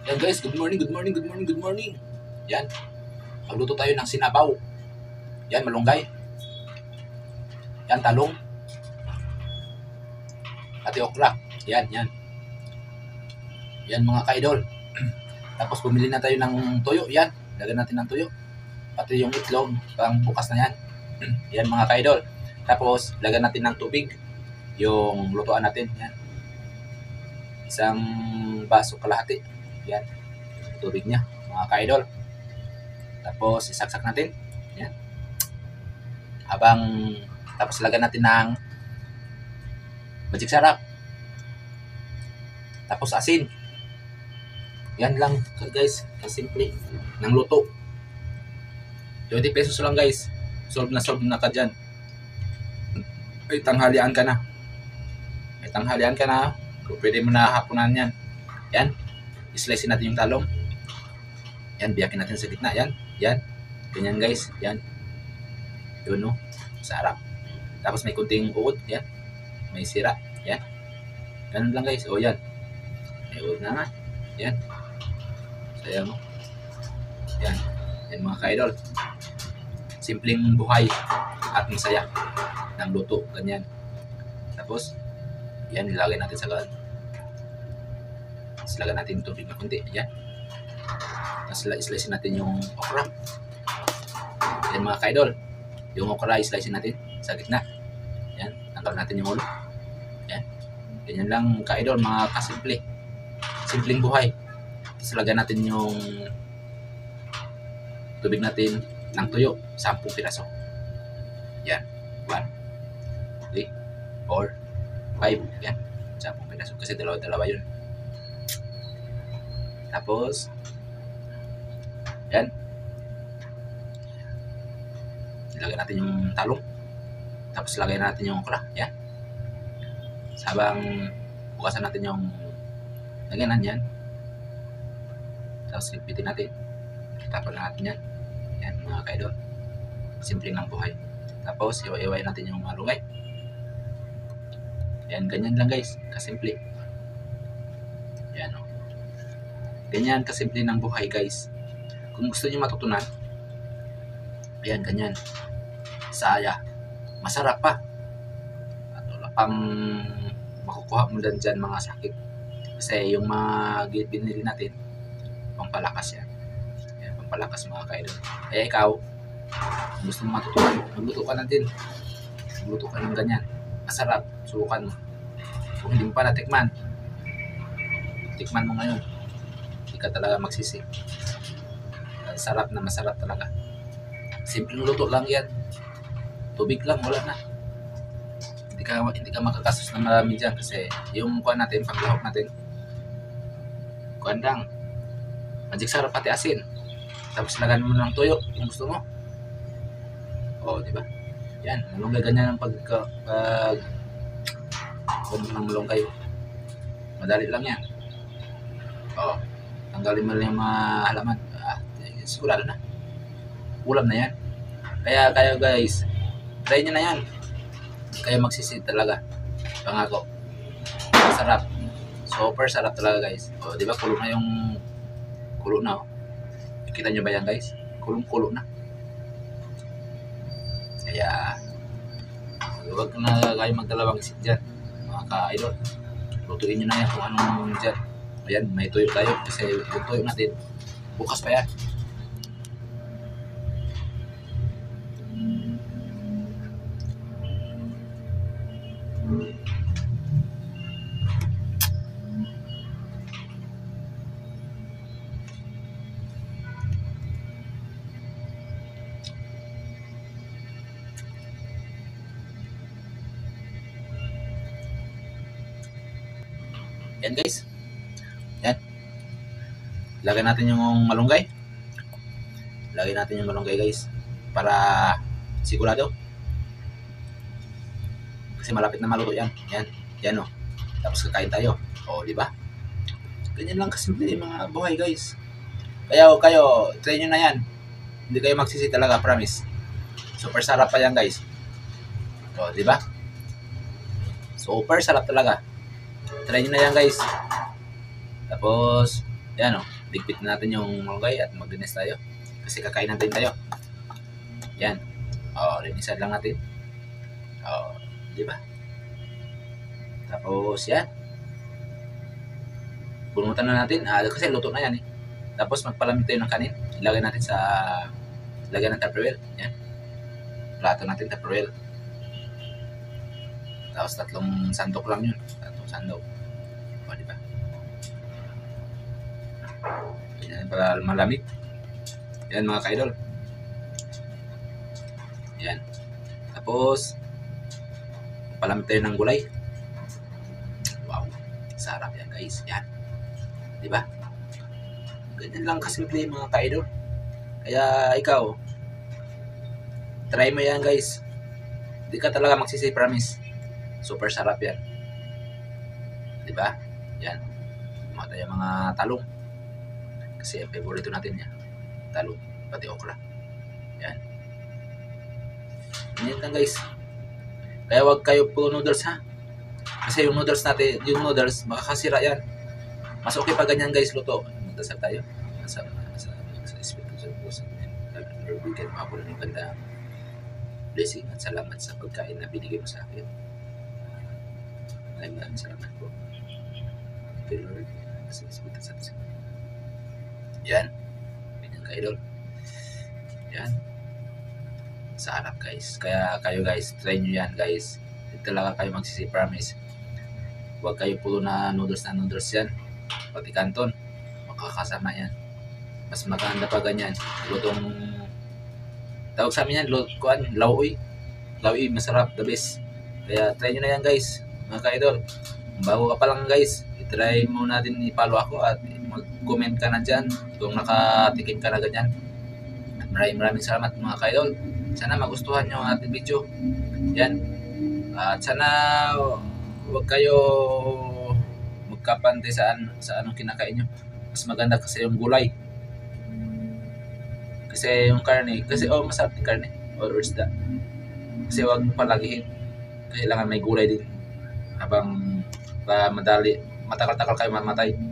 Yan guys, good morning, good morning, good morning, good morning. Yan, magluto tayo ng sinabaw. Yan, malunggay. Yan, talong. Pati okra. Yan, yan. Yan mga ka-idol. Tapos bumili na tayo ng tuyo. Yan, lagyan natin ng tuyo. Pati yung itlog, pang bukas na yan. Yan mga ka-idol. Tapos lagyan natin ng tubig. Yung lutuan natin. Yan. Isang baso kalahati. Yan. Tubig niya, mga ka-idol. Tapos isaksak natin. Yan. Tapos lagyan natin ng magic sarap. Tapos asin. Yan lang guys, kasimple ng luto. 20 pesos lang guys. Solve na ka dyan. May tanghalian ka na. Pwede mo na hapunan yan. Yan. Slice natin yung talong. Yan, biyakin natin sa gitna. Yan. Yan. Ganyan guys. Yan. Yun no. Sarap. Tapos may kunting uod. Yan. May sira. Yan. Ganun lang guys. O yan. May uod na nga. Yan. Saya mo. Yan. Yan mga ka-idol. Simpleng buhay at masaya ng luto. Ganyan. Tapos, yan, nilagay natin sa gan. Tapos lagyan natin tubig na kunti. Yan. Tapos slice natin yung okra. Yan mga ka-idol. Yung okra, slice natin sa gitna. Yan. Tanggal natin yung ulo. Yan. Ganyan lang ka-idol, mga kasimple. Simpleng buhay. Tapos lagyan natin yung tubig natin ng tuyo. 10 piraso. Yan. 1, 3, 4, 5. Yan. 10 piraso. Kasi dalawa yun. Tapos, yan. Ilagay natin yung talong. Tapos lagay natin yung okra. Yan. Sabang bukasan natin yung lagyanan yan. Tapos ligpitin natin. Tapos natin yan. Yan mga ka-idol. Simple ng buhay. Tapos iwa-iwain natin yung malunggay. Yan, ganyan lang guys. Kasimple. Yan o. Ganyan kasimple ng buhay guys. Kung gusto niyo matutunan, ayan, ganyan. Saya. Masarap pa. At wala pang makukuha mo dyan mga sakit. Kasi yung mga binili natin, pampalakas yan. Yan, pampalakas mga ka-idol. Kaya ikaw, kung gusto mo matutunan, magluto ka na din. Magluto ka ng ganyan. Masarap. Subukan mo. Kung hindi mo pa natikman, tikman mo ngayon. Hindi ka talaga magsisi. Sarap na masarap talaga. Simpleng luto lang yan. Tubig lang, wala na. Hindi ka makakasos na marami dyan kasi yung kuha natin, paglahok natin, kuha lang. Magic sarap pati asin. Tapos lagan mo ng tuyo kung gusto mo. O, di ba? Yan, malunggay ganyan ang pag ng malunggay. Madali lang yan. O, tanggalin mo lang yung mga halaman. Sigurado na. Ulam na yan. Kaya guys, try nyo na yan. Kaya magsisi talaga. Pangako. Masarap. Super sarap talaga guys. O, di ba kulo na yung kulo na. Kita nyo ba yan guys? Kulong-kulo na. Kaya huwag na kayo magdalawang isip dyan. Mga ka-idol. Lutuin nyo na yan kung anong dyan. Ayan, may tuyo tayo. Kasi yung tuyo natin, bukas pa yan. Yan guys. Yan. Lagyan natin yung malunggay. Lagyan natin yung malunggay guys. Para sigurado. Kasi malapit na maluto yan. Yan. Yan o. Tapos kakain tayo. O, di ba? Ganyan lang kasimple mga buhay guys. Kaya kayo, try nyo na yan. Hindi kayo magsisi talaga, promise. Super sarap pa yan guys. O, di ba? Super sarap talaga. Try nyo na yan guys. Tapos, yan o. Digpit na natin yung malunggay at maglinis tayo. Kasi kakain natin tayo. Yan. Linisan lang natin. Di ba? Tapos yan. Bunutan na natin. Kasi luto na yan eh. Tapos magpalamig tayo ng kanin. Ilagay natin sa lagyan ng Tupperware. Yan. Plato natin Tupperware. Tapos 3 sandok lang yun. 3 sandok. Di ba? Yan para malamig. Yan mga ka-idol. Yan. Tapos palamig tayo ng gulay. Wow. Sarap yan guys. Yan. Di ba? Ganyan lang kasimple mga ka-idol. Kaya ikaw, try mo yan guys. Di ka talaga magsisi, promise. Super sarap yan. Di ba? Yan. Mga tayo mga talong. Kasi ang favorito natin yan. Talong. Pati okra. Yan. Ganyan lang guys. Kaya wag kayo puro noodles ha. Kasi yung noodles natin, yung noodles, makakasira yan. Mas okay pa ganyan guys luto. Magdasal tayo. Sa Espiritu Santo. Bigyan mo ako ng ganda blessing at salamat sa pagkain na binigay mo sa akin. Maraming salamat po. Thank you Lord. Sa Espiritu Santo. Yan. Ganyan ka-idol. Yan. Sa harap guys. Kaya kayo guys, try nyo yan guys. Hindi talaga kayo magsisi, promise. Huwag kayo pulo na noodles yan. Pati kanton. Makakasama yan. Mas maganda pa ganyan. Lutong tawag sa amin yan, lauoy. Lauoy, masarap, the best. Kaya try nyo na yan guys, mga ka-idol. Bago ka pa lang guys, itry mo natin i-follow ako at mag-comment ka na dyan kung nakatikim ka na ganyan. Maraming salamat mga ka-idol. Sana magustuhan nyo ang ating video. Yan. At sana huwag kayo magkapante sa anong kinakain nyo. Mas maganda kasi yung gulay. Kasi yung karne, kasi masarap yung karne or isda. Kasi huwag mo palagihin. Kailangan may gulay din habang matagal-tagal kayo mamatay.